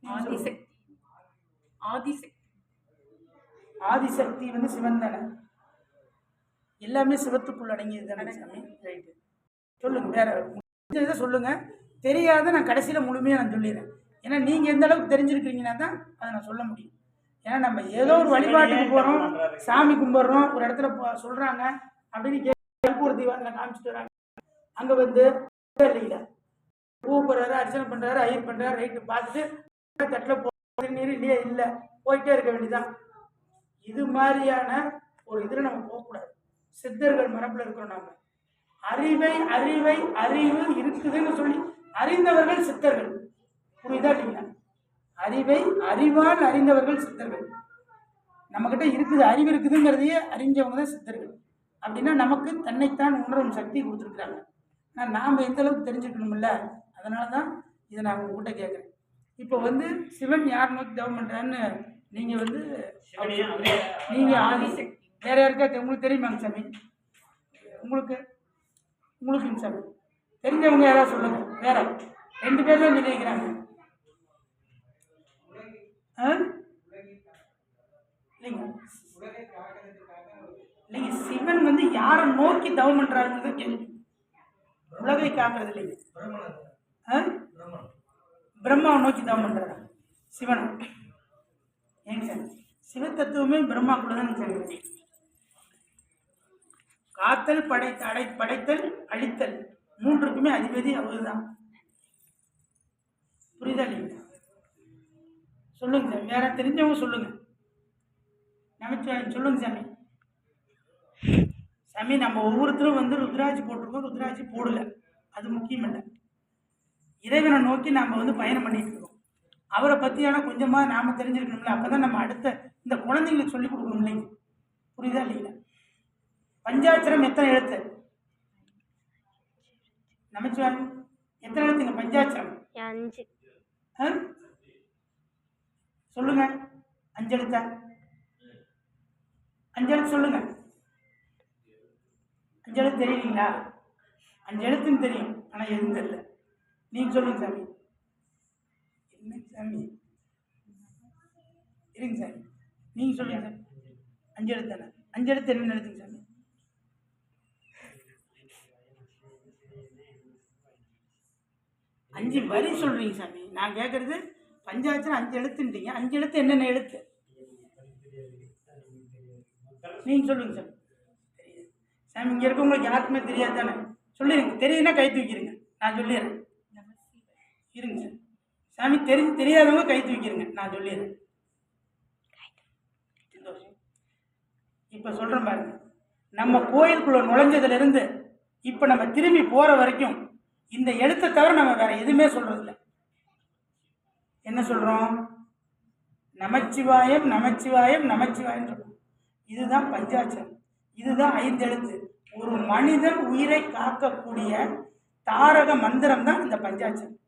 ஆதிசக்தி. ஆதிசக்தி. ஆதிசக்தி வந்து சிவன் தானே, எல்லாமே சிவத்துக்குள் அடங்கியது தானே சாமி. ரைட்டு, சொல்லுங்க, வேற இதை சொல்லுங்க. தெரியாத நான் கடைசியில் முழுமையாக நான் சொல்லிடுறேன். ஏன்னா நீங்கள் எந்த அளவுக்கு தெரிஞ்சிருக்கிறீங்கன்னா தான் அதை நான் சொல்ல முடியும். ஏன்னா நம்ம ஏதோ ஒரு வழிபாட்டுக்கு போகிறோம், சாமி கும்பிட்றோம், ஒரு இடத்துல சொல்கிறாங்க அப்படின்னு கற்பூர தீபாவளியில் காமிச்சிட்டு வராங்க. அங்கே வந்து இல்லைங்களா, பூ போடுறாரு, அர்ச்சனை பண்ணுறாரு, ஐயர் பண்ணுறாரு, ரைட்டு பார்த்துட்டு தட்டில் நீர் இல்லையே, இல்லை, போயிட்டே இருக்க வேண்டியதான். இது மாதிரியான ஒரு இதில் நம்ம போகக்கூடாது. சித்தர்கள் மரபில் இருக்கிறோம். நாம அறிவு இருக்குதுன்னு சொல்லி அறிந்தவர்கள் சித்தர்கள். புரியுதா இல்லைங்களா? அறிவால் அறிந்தவர்கள் சித்தர்கள். நம்ம கிட்ட இருக்குது, அறிவு இருக்குதுங்கிறதையே அறிஞ்சவங்க தான் சித்தர்கள். அப்படின்னா நமக்கு தன்னைத்தான் உணரும் சக்தி கொடுத்துருக்குறாங்க. ஆனால் நாம் எந்த அளவுக்கு தெரிஞ்சுக்கணும்ல, அதனால தான் இதை நான் உங்ககிட்ட கேட்குறேன். இப்போ வந்து சிவன் யார் நோக்கி தவம் பண்ணுறான்னு நீங்கள் வந்து நீங்கள் ஆதிசக்தி. வேற யாருக்கா உங்களுக்கு தெரியுமாங்க சாமி? உங்களுக்குங்க சாமி தெரிஞ்சவங்க யாராவது சொல்லுங்க. வேற 2 பேர் தான் நினைக்கிறாங்க. இல்லைங்க, சிவன் வந்து யாரை நோக்கி தவம் பண்றாருங்கிறத கேள்வி. உலகை காக்கிறது இல்லைங்க, பிரம்மாவை நோக்கி தவம் பண்றாரு சிவன். ஏங்க சார், சிவ தத்துவமே பிரம்மா கூட தான் சார். காத்தல், படைத்தல், அழித்தல், 3க்குமே அதிபதி அவர் தான். புரியுதா இல்லைங்க? சொல்லுங்க சாமி, வேற தெரிஞ்சவங்க சொல்லுங்க. நமச்சிவாயம் சொல்லுங்க சாமி. சாமி, நம்ம ஒவ்வொருத்தரும் வந்து ருத்ராட்சி போட்டிருக்கோம், ருத்ராட்சி போடல, அது முக்கியம் இல்லை. இறைவனை நோக்கி நாம் வந்து பயணம் பண்ணிட்டு இருக்கோம். அவரை பற்றியான கொஞ்சமாக நாம் தெரிஞ்சிருக்கணும்ல. அப்போ தான் நம்ம அடுத்த இந்த குழந்தைங்களுக்கு சொல்லிக் கொடுக்கணும் இல்லைங்க. புரியுதா இல்லைங்களா? பஞ்சாட்சரம் எத்தனை எழுத்து? நமச்சிவாயம் எத்தனை எழுத்துங்க பஞ்சாட்சரம்? 5. சொல்லுங்க, 5 எழுத்தா? 5 எழுத்து சொல்லுங்க. 5 எழுத்து தெரியலீங்களா? 5 எழுத்துன்னு தெரியும், ஆனால் எதுவும் தெரியல. நீங்கள் சொல்லுங்க சாமி. என்ன சாமி? இருங்க சாமி, நீங்கள் சொல்லுங்க சார். 5 எழுத்து தானே? 5 எழுத்து என்ன எழுத்துங்க சாமி? 5 வரி சொல்றீங்க சாமி. நான் கேட்கறது பஞ்சாட்சரம் 5 எழுத்துன்றீங்க. 5 எழுத்து என்னென்ன எழுத்து நீங்க சொல்லுங்க சாமி. சாமி, இங்க இருக்கவங்களுக்கு யாருக்குமே தெரியாது தானே? சொல்லிடுங்க. தெரியுதுன்னா கை தூக்கிடுங்க, நான் சொல்லிடுறேன். இருங்க சார். சாமி, தெரியாதவங்க கை தூக்கிடுங்க, நான் சொல்லிடுறேன். இப்ப சொல்றேன் பாருங்க. நம்ம கோயிலுக்குள்ள நுழைஞ்சதுல இருந்து இப்ப நம்ம திரும்பி போற வரைக்கும் இந்த எழுத்தை தவிர நம்ம வேற எதுவுமே சொல்றதில்லை. என்ன சொல்றோம்? நமச்சிவாயம், நமச்சிவாயம், நமச்சிவாயம் சொல்றோம். இதுதான் பஞ்சாட்சரம், இதுதான் 5 எழுத்து. ஒரு மனிதன் உயிரை காக்கக்கூடிய தாரக மந்திரம் தான் இந்த பஞ்சாட்சரம்.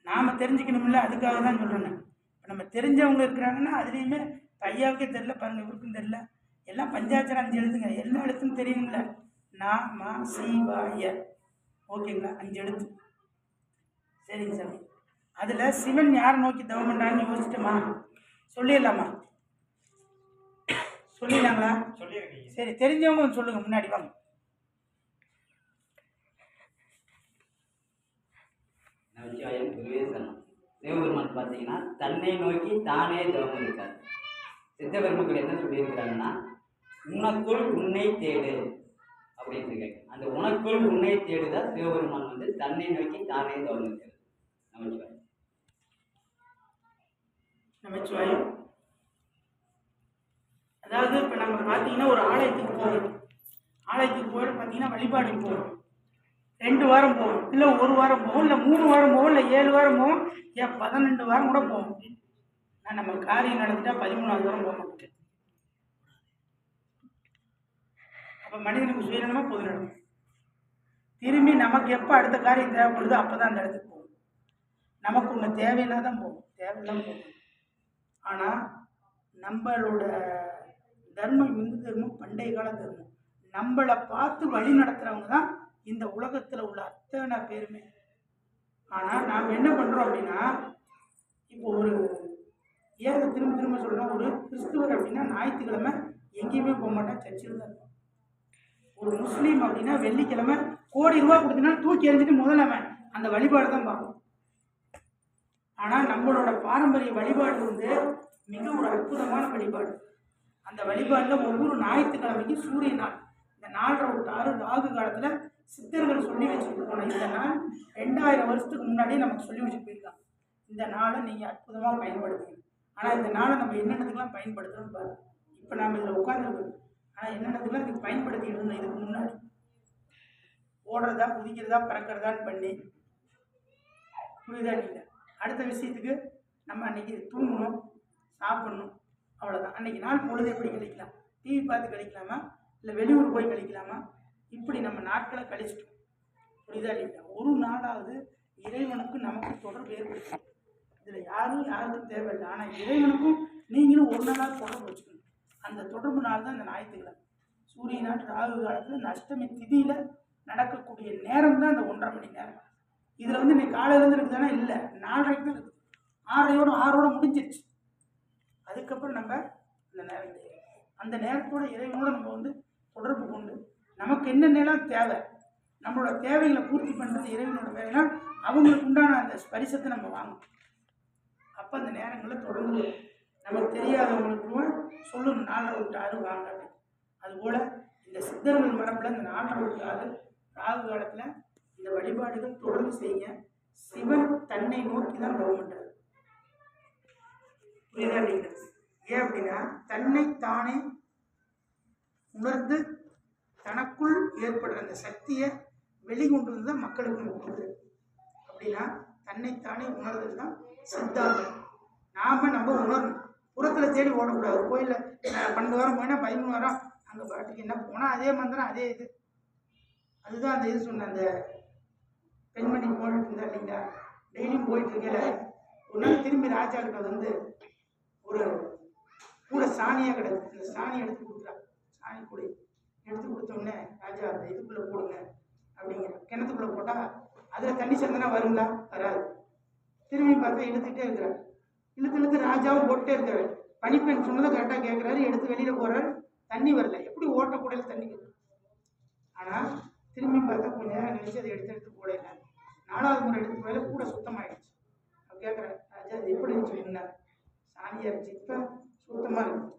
நாம தெரிஞ்சுக்கணும்ல, அதுக்காக தான் சொல்றேன். நம்ம தெரிஞ்சவங்க இருக்கிறாங்கன்னா அதுலேயுமே ஐயாவுக்கே தெரியல பாருங்க, இவருக்கும் தெரியல. எல்லாம் பஞ்சாட்சரம் 5 எழுத்துங்க. எல்லா எழுத்துன்னு தெரியுங்களா? நாம சிவாய. ஓகேங்களா? 5 எழுத்து. சரிங்க சாமி. அதுல சிவன் யார் நோக்கி தவம் பண்றான்னு யோசிச்சுட்டுமா? சொல்லிடலாமா? சொல்லிடலாங்களா? சரி, தெரிஞ்சவங்க சொல்லுங்க, முன்னாடி வாங்க. சிவபெருமான் பார்த்தீங்கன்னா தன்னை நோக்கி தானே தவம் இருக்கார். சித்த பெருமக்கள் என்ன சொல்லியிருக்கிறாங்கன்னா, உனக்குள் உன்னை தேடு அப்படின்னு இருக்காங்க. அந்த உனக்குள் உன்னை தேடுதான் சிவபெருமான் வந்து தன்னை நோக்கி தானே தவம் இருக்கிறது. நமச்சிவாயம். நமச்சிவாயம். அதாவது இப்போ நம்ம பார்த்தீங்கன்னா ஒரு ஆலயத்துக்கு போகிறோம். ஆலயத்துக்கு போயிட்டு பார்த்தீங்கன்னா வழிபாடுக்கு போகிறோம். 2 வாரம் போவோம், இல்லை 1 வாரம் போவோம், இல்லை 3 வாரம் போவோம், இல்லை 7 வாரம் போவோம், ஏன் 12 வாரம் கூட போவோம். நான் நம்ம காரியம் நடந்துட்டா 13வது வாரம் போக மாட்டேன். அப்போ மனிதனுக்கு சுயநலமா பொது நலம். திரும்பி நமக்கு எப்போ அடுத்த காரியம் தேவைப்படுதோ அப்போ தான் அந்த இடத்துக்கு போகும். நமக்கு ஒன்று தேவையில்லா தான் போகும், தேவையில்லாம போகும். ஆனால் நம்மளோட தர்மம், இந்து தர்மம், பண்டைய கால தர்மம், நம்மளை பார்த்து வழி நடத்துகிறவங்க தான் இந்த உலகத்தில் உள்ள அத்தனை பேருமே. ஆனால் நாம் என்ன பண்ணுறோம் அப்படின்னா, இப்போ ஒரு ஏன் திரும்ப திரும்ப சொல்கிறோம், ஒரு கிறிஸ்துவர் அப்படின்னா ஞாயிற்றுக்கிழமை எங்கேயுமே போக மாட்டேன், சர்ச்சில் தான் இருப்போம். ஒரு முஸ்லீம் அப்படின்னா வெள்ளிக்கிழமை கோடி ரூபா கொடுத்தீங்கன்னா தூக்கி எறிஞ்சிட்டு முதல்ல அவன் அந்த வழிபாடு தான் பார்ப்போம். ஆனால் நம்மளோட பாரம்பரிய வழிபாடு வந்து மிக ஒரு அற்புதமான வழிபாடு. அந்த வழிபாட்டில் ஒவ்வொரு ஞாயிற்றுக்கிழமைக்கு சூரிய நாள், இந்த 4:06 ராகு காலத்தில் சித்தர்கள் சொல்லி வச்சுட்டு போன இந்த நாள் 2000 வருஷத்துக்கு முன்னாடியே நமக்கு சொல்லி வச்சுட்டு போயிருக்காங்க. இந்த நாளை நீங்கள் அற்புதமாக பயன்படுத்துங்க. ஆனால் இந்த நாளை நம்ம என்னென்னதுக்கெல்லாம் பயன்படுத்துகிறோம் பாருங்க. இப்போ நாம் இதில் உட்காந்துருக்கோம், ஆனால் என்னென்னதுக்கெல்லாம் இதுக்கு பயன்படுத்திட்டு இருந்தோம். இதுக்கு முன்னாடி ஓடுறதா குதிக்கிறதா பறக்கிறதான்னு பண்ணி புரியுதா இல்லை. அடுத்த விஷயத்துக்கு நம்ம அன்றைக்கி தூங்கணும், சாப்பிட்ணும், அவ்வளோதான். அன்றைக்கி நாள் பொழுது எப்படி கழிக்கலாம், டிவி பார்த்து கழிக்கலாமா, இல்லை வெளியூர் போய் கழிக்கலாமா, இப்படி நம்ம நாட்களை கழிச்சிட்டோம். புரியுதா இல்லைங்களா. ஒரு நாளாவது இறைவனுக்கு நமக்கு தொடர்பு ஏற்படுத்தணும். இதில் யாருக்கும் தேவையில்லை. ஆனால் இறைவனுக்கும் நீங்களும் ஒரு நாளாக தொடர்பு வச்சுக்கணும். அந்த தொடர்பு நாள் தான் இந்த ஞாயிற்றுக்கிழமை. சூரிய நாள் ராகு காலத்தில் இந்த அஷ்டமி திதியில் நடக்கக்கூடிய நேரம் தான் இந்த 1.5 மணி நேரம். இதில் வந்து இன்னைக்கு காலையிலேருந்து இருக்குதானா, இல்லை 4:30 தான் இருக்குது. 6:06 முடிஞ்சிருச்சு. அதுக்கப்புறம் நம்ம அந்த நேரம் அந்த நேரத்தோட இறைவனோட நம்ம வந்து தொடர்பு கொண்டு நமக்கு என்னென்னலாம் தேவை, நம்மளோட தேவைகளை பூர்த்தி பண்ணுறது இறைவனோட வேலைனா அவங்களுக்கு உண்டான அந்த ஸ்பரிசத்தை நம்ம வாங்கணும். அப்போ அந்த நேரங்களில் தொடர்ந்து நமக்கு தெரியாதவங்களுக்கும் சொல்லணும் 4:06 வாங்க. அதுபோல் இந்த சித்தர்கள் மரபில் இந்த 4:06 ராகு காலத்தில் இந்த வழிபாடுகள் தொடர்ந்து செய்யுங்க. சிவன் தன்னை நோக்கி தான் கவர்மெண்ட். புரியுதா நீங்கள். ஏன் அப்படின்னா தன்னைத்தானே உணர்ந்து தனக்குள் ஏற்படுற அந்த சக்தியை வெளிக்கொண்டு வந்து தான் மக்களுக்கு கொடுக்குது. அப்படின்னா தன்னைத்தானே உணர்றது தான் சித்தாந்தம். நம்ம உணரணும். புறத்தில் தேடி ஓடக்கூடாது. கோயிலில் 12 வாரம் போயினா 13 வாரம் அங்கே பாட்டுக்கு என்ன போனால் அதே மந்திரம் அதே இது. அதுதான் அந்த இது சொன்ன அந்த பெண்மணி போயிட்டு இருந்தா இல்லைங்களா, டெய்லியும் போயிட்டு இருக்கல ஒரு நாள் திரும்பி ராஜா கிட்ட வந்து ஒரு கூட சாணியாக கிடக்கு. அந்த சாணி எடுத்து கொடுக்குறா. சாணி கூட எடுத்து கொடுத்தோடனே ராஜா அந்த இதுக்குள்ளே போடுங்க அப்படிங்கிற. கிணத்துக்குள்ளே போட்டால் அதில் தண்ணி சேர்ந்தனா வருங்களா, வராது. திரும்பி பார்த்தா இழுத்துக்கிட்டே இருக்கிறார். இழுத்து ராஜாவும் போட்டே இருக்கிறார். பனிப்பெண் சொன்னதை கரெக்டாக கேட்குறாரு. எடுத்து வெளியில் போகிறாரு, தண்ணி வரல. எப்படி ஓட்டக்கூடையில் தண்ணி வரும். ஆனால் திரும்பி பார்த்தா கொஞ்சம் நேரம் கழிச்சு அதை எடுத்து போடல. 4வது முறை எடுத்து போயில கூட சுத்தமாகிடுச்சு. அப்போ கேட்குறேன், ராஜா அது எப்படி இருந்துச்சு, என்ன சாணியாக இருந்துச்சு, இப்போ சுத்தமாக இருக்கு.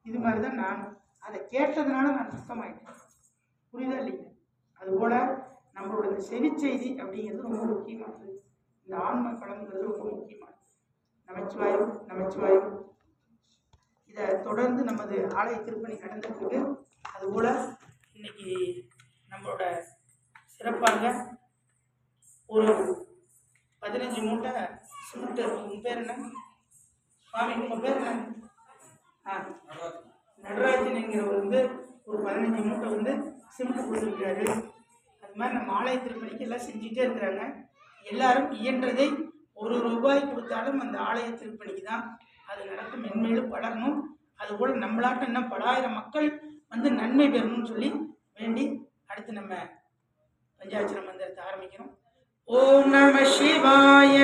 இது மாதிரி தான் நானும் அதை கேட்டதுனால நான் சுத்தமாயிட்டேன். புரியுதா இல்லைங்க. அதுபோல் நம்மளோட இந்த செவி செய்தி அப்படிங்கிறது ரொம்ப முக்கியமானது. இந்த ஆன்ம பலன்கிறது ரொம்ப முக்கியமானது. நமச்சிவாயம் இதை தொடர்ந்து நமது ஆலய திருப்பணி நடந்துருக்கு. அதுபோல் இன்னைக்கு நம்மளோட சிறப்பாக ஒரு 15 மூட்டை சிமெண்ட். உங்கள் பேர் என்ன சுவாமி, உங்கள் பேர் என்ன? நடராஜன் என்கிறவர் வந்து ஒரு 15 மூட்டை வந்து சிமெண்ட் கொடுத்துருக்காரு. அது மாதிரி நம்ம ஆலய திருப்பணிக்கு எல்லாம் செஞ்சுட்டே இருக்கிறாங்க. எல்லாரும் இயன்றதை ₹1 கொடுத்தாலும் அந்த ஆலய திருப்பணிக்கு தான் அது நடக்கும். மென்மேலும் வளரணும். அதுபோல் நம்மளாட்டம் இன்னும் பல ஆயிரம் மக்கள் வந்து நன்மை பெறணும்னு சொல்லி வேண்டி அடுத்து நம்ம பஞ்சாட்சர மந்திரத்தை ஆரம்பிக்கிறோம். ஓம் நம சிவாய.